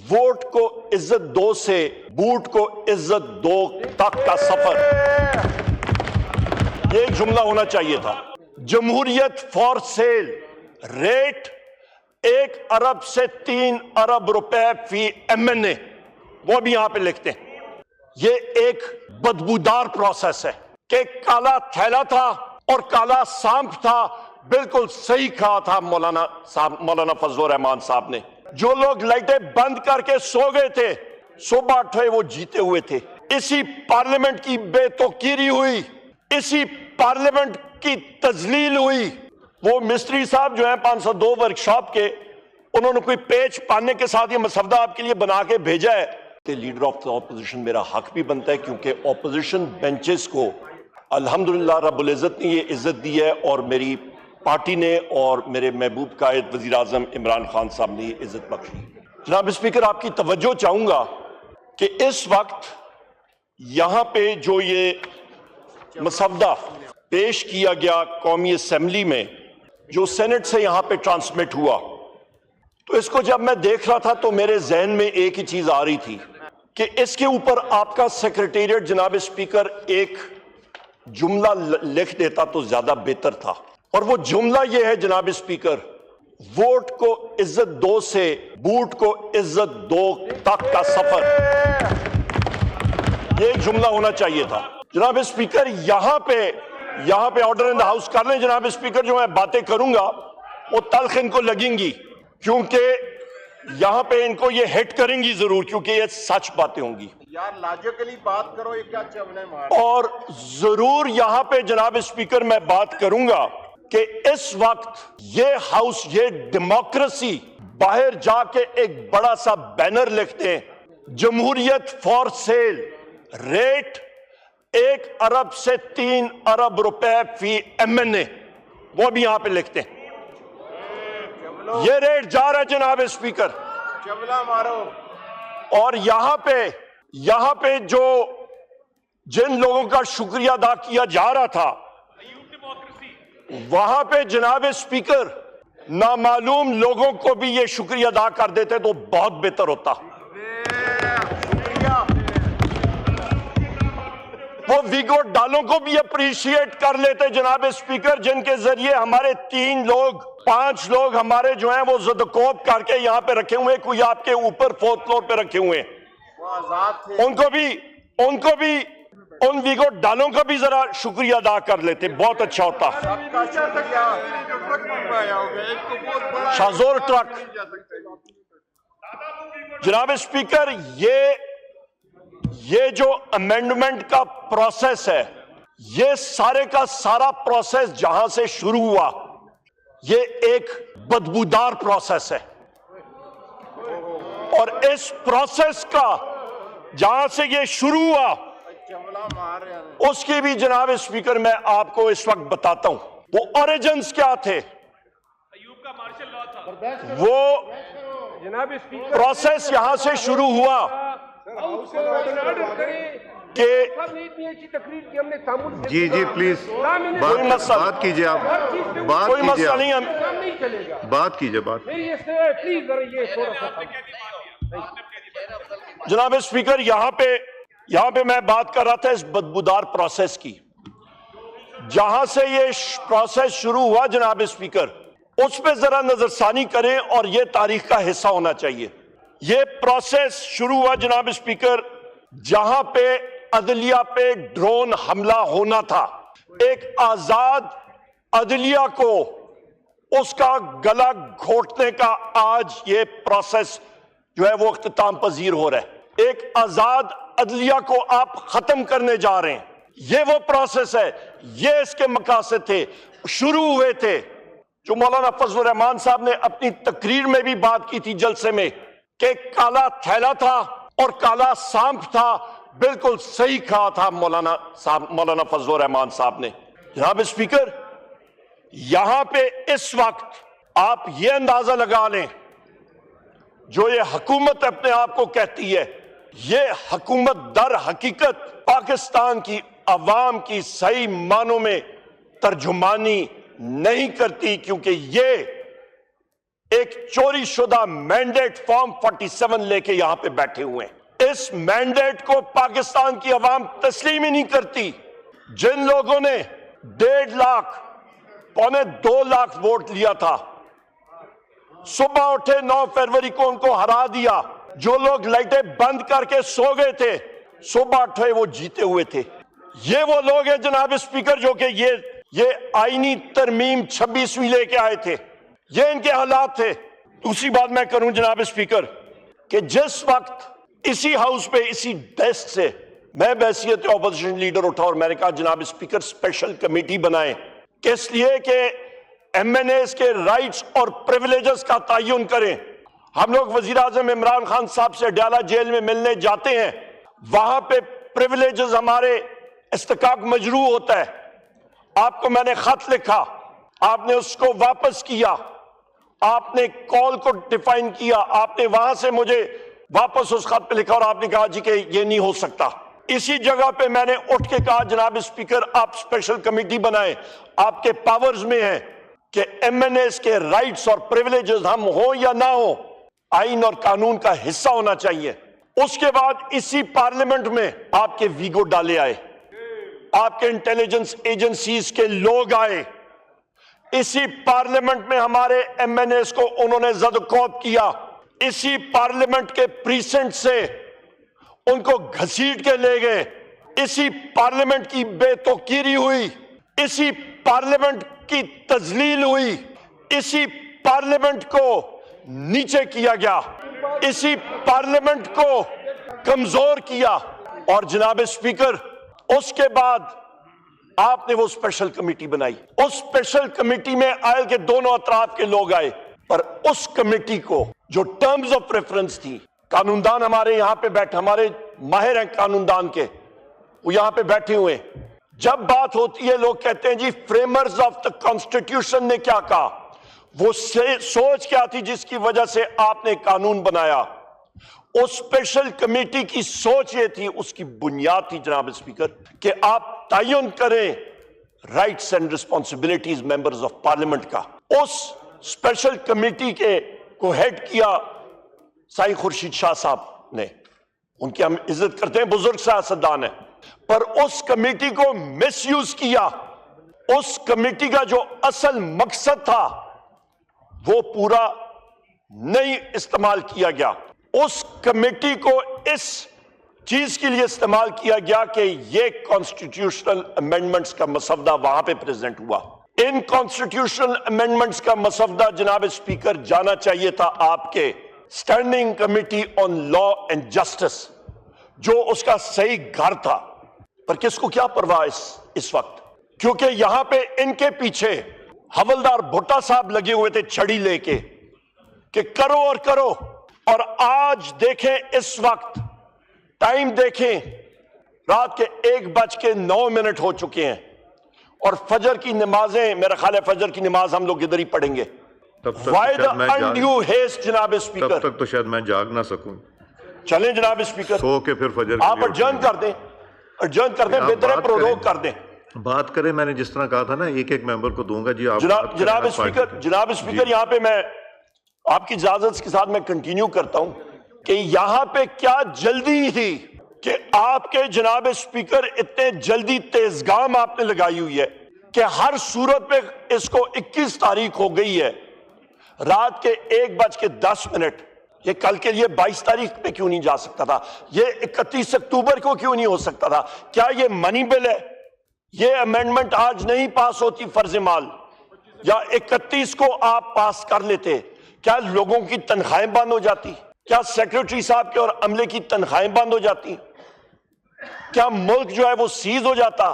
Vote کو عزت دو سے بوٹ کو عزت دو تک کا سفر، یہ ایک جملہ ہونا چاہیے تھا۔ جمہوریت فار سیل، ریٹ 1 ارب سے 3 ارب روپے فی MNA، وہ بھی یہاں پہ لکھتے ہیں۔ یہ ایک بدبودار پروسیس ہے کہ کالا تھیلا تھا اور کالا سانپ تھا، بالکل صحیح کہا تھا مولانا فضل الرحمان صاحب نے۔ جو لوگ لائٹیں بند کر کے سو گئے تھے، صبح اٹھے وہ جیتے ہوئے تھے۔ اسی پارلیمنٹ کی بے توقیری ہوئی، اسی پارلیمنٹ کی تذلیل ہوئی۔ وہ مستری صاحب جو ہیں 502 ورکشاپ کے، انہوں نے کوئی پیچ پانے کے ساتھ یہ مسودہ آپ کے لیے بنا کے بھیجا ہے کہ لیڈر آف دا اپوزیشن میرا حق بھی بنتا ہے، کیونکہ اپوزیشن بینچز کو الحمدللہ رب العزت نے یہ عزت دی ہے، اور میری پارٹی نے اور میرے محبوب قائد وزیر اعظم عمران خان صاحب نے یہ عزت بخشی۔ جناب اسپیکر، آپ کی توجہ چاہوں گا کہ اس وقت یہاں پہ جو یہ مسودہ پیش کیا گیا قومی اسمبلی میں، جو سینٹ سے یہاں پہ ٹرانسمٹ ہوا، تو اس کو جب میں دیکھ رہا تھا تو میرے ذہن میں ایک ہی چیز آ رہی تھی کہ اس کے اوپر آپ کا سیکریٹریٹ جناب اسپیکر ایک جملہ لکھ دیتا تو زیادہ بہتر تھا، اور وہ جملہ یہ ہے جناب اسپیکر، ووٹ کو عزت دو سے بوٹ کو عزت دو تک کا سفر، یہ ایک جملہ ہونا چاہیے تھا۔ جناب اسپیکر، یہاں پہ آرڈر ان دا ہاؤس کر لیں جناب اسپیکر، جو میں باتیں کروں گا وہ تلخ ان کو لگیں گی، کیونکہ یہاں پہ ان کو یہ ہٹ کریں گی ضرور، کیونکہ یہ سچ باتیں ہوں گی۔ یار لاجیکلی بات کرو، یہ کیا چولے مار۔ اور ضرور یہاں پہ جناب اسپیکر میں بات کروں گا کہ اس وقت یہ ہاؤس، یہ ڈیموکریسی باہر جا کے ایک بڑا سا بینر لکھتے ہیں، جمہوریت فار سیل، ریٹ 1 ارب سے 3 ارب روپے فی MNA، وہ بھی یہاں پہ لکھتے ہیں۔ یہ ریٹ جا رہا ہے جناب اسپیکر، چبلا مارو۔ اور یہاں پہ جو جن لوگوں کا شکریہ ادا کیا جا رہا تھا، وہاں پہ جناب اسپیکر نامعلوم لوگوں کو بھی یہ شکریہ ادا کر دیتے تو بہت بہتر ہوتا۔ وہ ویگو ڈالوں کو بھی اپریشیٹ کر لیتے جناب اسپیکر، جن کے ذریعے ہمارے 5 لوگ ہمارے جو ہیں وہ زدکوب کر کے یہاں پہ رکھے ہوئے، کوئی آپ کے اوپر 4th فلور پہ رکھے ہوئے ہیں۔ ان کو بھی ان ویگو ڈالوں کا بھی ذرا شکریہ ادا کر لیتے، بہت اچھا ہوتا۔ شاہزور ٹرک، جناب اسپیکر، یہ جو امینڈمنٹ کا پروسیس ہے، یہ سارے کا سارا پروسیس جہاں سے شروع ہوا، یہ ایک بدبودار پروسیس ہے، اور اس پروسیس کا جہاں سے یہ شروع ہوا اس کی بھی جناب اسپیکر میں آپ کو اس وقت بتاتا ہوں وہ اوریجنز کیا تھے۔ وہ پروسیس یہاں سے شروع ہوا کہ جی پلیز بات کیجئے، آپ کوئی مسئلہ نہیں، ہم بات کیجئے۔ جناب اسپیکر، یہاں پہ میں بات کر رہا تھا اس بدبودار پروسیس کی، جہاں سے یہ پروسیس شروع ہوا جناب اسپیکر، اس پہ ذرا نظر ثانی کریں، اور یہ تاریخ کا حصہ ہونا چاہیے۔ یہ پروسیس شروع ہوا جناب اسپیکر جہاں پہ عدلیہ پہ ڈرون حملہ ہونا تھا۔ ایک آزاد عدلیہ کو اس کا گلا گھونٹنے کا آج یہ پروسیس جو ہے وہ اختتام پذیر ہو رہا ہے۔ ایک آزاد عدلیہ کو آپ ختم کرنے جا رہے ہیں، یہ وہ پروسیس ہے، یہ اس کے مقاصد تھے، شروع ہوئے تھے، جو مولانا فضل الرحمان صاحب نے اپنی تقریر میں بھی بات کی تھی جلسے میں، کہ کالا تھیلا تھا اور کالا سانپ تھا، بالکل صحیح کہا تھا مولانا فضل الرحمان صاحب نے۔ جناب اسپیکر، یہاں پہ اس وقت آپ یہ اندازہ لگا لیں، جو یہ حکومت اپنے آپ کو کہتی ہے، یہ حکومت در حقیقت پاکستان کی عوام کی صحیح معنوں میں ترجمانی نہیں کرتی، کیونکہ یہ ایک چوری شدہ مینڈیٹ فارم 47 لے کے یہاں پہ بیٹھے ہوئے ہیں. اس مینڈیٹ کو پاکستان کی عوام تسلیم ہی نہیں کرتی. جن لوگوں نے 1.5 لاکھ پونے 2 لاکھ ووٹ لیا تھا, صبح اٹھے 9 فروری کو ان کو ہرا دیا. جو لوگ لائٹیں بند کر کے سو گئے تھے, صبح اٹھے وہ جیتے ہوئے تھے. یہ وہ لوگ ہیں جناب اسپیکر جو کہ یہ آئینی ترمیم 26ویں لے کے آئے تھے. یہ ان کے حالات تھے. دوسری بات میں کروں جناب اسپیکر کہ جس وقت اسی ہاؤس پہ اسی ڈیسک سے میں بحیثیت اپوزیشن لیڈر اٹھا اور میں نے کہا جناب اسپیکر اسپیشل کمیٹی بنائیں, کس لیے کہ ایم این ایز کے رائٹس اور پریویلیجز کا تعین کریں. ہم لوگ وزیر اعظم عمران خان صاحب سے ڈیالہ جیل میں ملنے جاتے ہیں, وہاں پہ پریویلیجز ہمارے استحقاق مجروح ہوتا ہے. آپ کو میں نے خط لکھا, آپ نے اس کو واپس کیا, آپ نے کال کو ڈیفائن کیا, آپ نے وہاں سے مجھے واپس اس خط پہ لکھا اور آپ نے کہا جی کہ یہ نہیں ہو سکتا. اسی جگہ پہ میں نے اٹھ کے کہا جناب اسپیکر آپ اسپیشل کمیٹی بنائیں, آپ کے پاورز میں ہے کہ ایم این ایز کے رائٹس اور پریویلیجز ہم ہوں یا نہ ہوں, آئین اور قانون کا حصہ ہونا چاہیے. اس کے بعد اسی پارلیمنٹ میں آپ کے ویگو ڈالے آئے, آپ کے انٹیلیجنس ایجنسیز کے لوگ آئے, اسی پارلیمنٹ میں ہمارے ایم این ایز کو انہوں نے زد و کوب کیا, اسی پارلیمنٹ کے پریسنٹ سے ان کو گھسیٹ کے لے گئے, اسی پارلیمنٹ کی بے توقیری ہوئی, اسی پارلیمنٹ کی تذلیل ہوئی, اسی پارلیمنٹ کو نیچے کیا گیا, اسی پارلیمنٹ کو کمزور کیا. اور جناب اسپیکر اس کے بعد آپ نے وہ اسپیشل کمیٹی بنائی. اس اسپیشل کمیٹی میں آئل کے دونوں اطراف کے لوگ آئے, پر اس کمیٹی کو جو ٹرمز آف ریفرنس تھی, قانوندان ہمارے یہاں پہ بیٹھے, ہمارے ماہر ہیں قانوندان کے, وہ یہاں پہ بیٹھے ہوئے. جب بات ہوتی ہے لوگ کہتے ہیں جی فریمرز آف دا کانسٹیٹیوشن نے کیا کہا, وہ سوچ کیا تھی جس کی وجہ سے آپ نے قانون بنایا. اس اسپیشل کمیٹی کی سوچ یہ تھی, اس کی بنیاد تھی جناب اسپیکر کہ آپ تعین کریں rights and responsibilities members of parliament کا. اس اسپیشل کمیٹی کے کو ہیڈ کیا سائی خورشید شاہ صاحب نے, ان کی ہم عزت کرتے ہیں, بزرگ سیاستدان ہیں, پر اس کمیٹی کو مس یوز کیا. اس کمیٹی کا جو اصل مقصد تھا وہ پورا نہیں استعمال کیا گیا. اس کمیٹی کو اس چیز کے لیے استعمال کیا گیا کہ یہ کانسٹیٹیوشنل امینڈمنٹس کا مسودہ وہاں پہ پریزنٹ ہوا. ان کانسٹیٹیوشنل امینڈمنٹس کا مسودہ جناب اسپیکر جانا چاہیے تھا آپ کے standing committee on law and justice, جو اس کا صحیح گھر تھا. پر کس کو کیا پرواہ اس وقت, کیونکہ یہاں پہ ان کے پیچھے حولدار بھٹا صاحب لگے ہوئے تھے چھڑی لے کے کہ کرو اور کرو. اور آج دیکھیں اس وقت ٹائم دیکھیں, رات کے 1:09 ہو چکے ہیں اور فجر کی نمازیں, میرا خیال ہے فجر کی نماز ہم لوگ ادھر ہی پڑھیں گے. Why the undue haste جناب اسپیکر؟ تب تک تو شاید میں جاگ نہ سکوں. چلیں جناب اسپیکر, سو کے پھر فجر آپ ارجن کر دیں, ارجن کر دیں, بہتر ہے پروروگ کر دیں. بات کریں, میں نے جس طرح کہا تھا نا ایک ایک ممبر کو دوں گا. جی آپ جناب اسپیکر یہاں پہ میں آپ کی اجازت کے ساتھ میں کنٹینیو کرتا ہوں کہ یہاں پہ کیا جلدی تھی کہ آپ کے جناب اسپیکر اتنے جلدی تیزگام آپ نے لگائی ہوئی ہے کہ ہر صورت پہ اس کو 21 تاریخ ہو گئی ہے, رات کے 1:10. یہ کل کے لیے 22 تاریخ پہ کیوں نہیں جا سکتا تھا؟ یہ 31 اکتوبر کو کیوں نہیں ہو سکتا تھا؟ کیا یہ منی بل ہے؟ یہ امینڈمنٹ آج نہیں پاس ہوتی فرض مال, یا 31 کو آپ پاس کر لیتے, کیا لوگوں کی تنخواہیں بند ہو جاتی؟ کیا سیکریٹری صاحب کے اور عملے کی تنخواہیں بند ہو جاتی؟ کیا ملک جو ہے وہ سیز ہو جاتا؟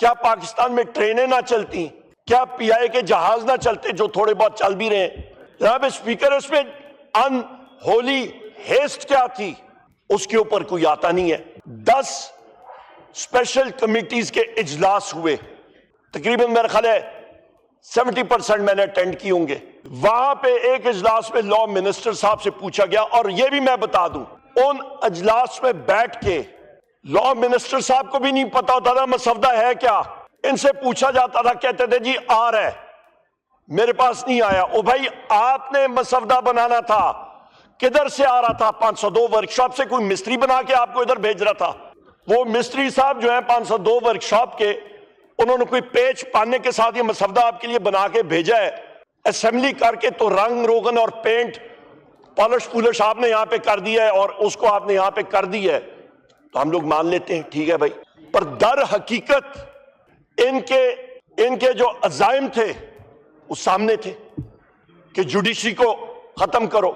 کیا پاکستان میں ٹرینیں نہ چلتی؟ کیا پی آئی کے جہاز نہ چلتے جو تھوڑے بہت چل بھی رہے ہیں؟ جناب اسپیکر اس میں ان ہولی ہیسٹ کیا تھی اس کے اوپر کوئی آتا نہیں ہے. 10 اسپیشل کمیٹیز کے اجلاس ہوئے, تقریباً میرا خیال ہے 70% میں نے اٹینڈ کی ہوں گے. وہاں پہ ایک اجلاس میں لا منسٹر صاحب سے پوچھا گیا, اور یہ بھی میں بتا دوں ان اجلاس میں بیٹھ کے لا منسٹر صاحب کو بھی نہیں پتا ہوتا تھا مسودہ ہے کیا. ان سے پوچھا جاتا تھا, کہتے تھے جی آ رہا ہے, میرے پاس نہیں آیا. او بھائی آپ نے مسودہ بنانا تھا, کدھر سے آ رہا تھا؟ 502 ورکشاپ سے کوئی مستری بنا کے آپ کو ادھر بھیج رہا تھا؟ وہ مستری صاحب جو ہیں 502 ورکشاپ کے, انہوں نے کوئی پیچ پانے کے ساتھ یہ مسودہ آپ کے لیے بنا کے بھیجا ہے. اسمبلی کر کے تو رنگ روغن اور پینٹ پالش پولش آپ نے یہاں پہ کر دیا ہے اور اس کو آپ نے یہاں پہ کر دی ہے, تو ہم لوگ مان لیتے ہیں ٹھیک ہے بھائی. پر در حقیقت ان کے جو عزائم تھے وہ سامنے تھے کہ جوڈیشری کو ختم کرو.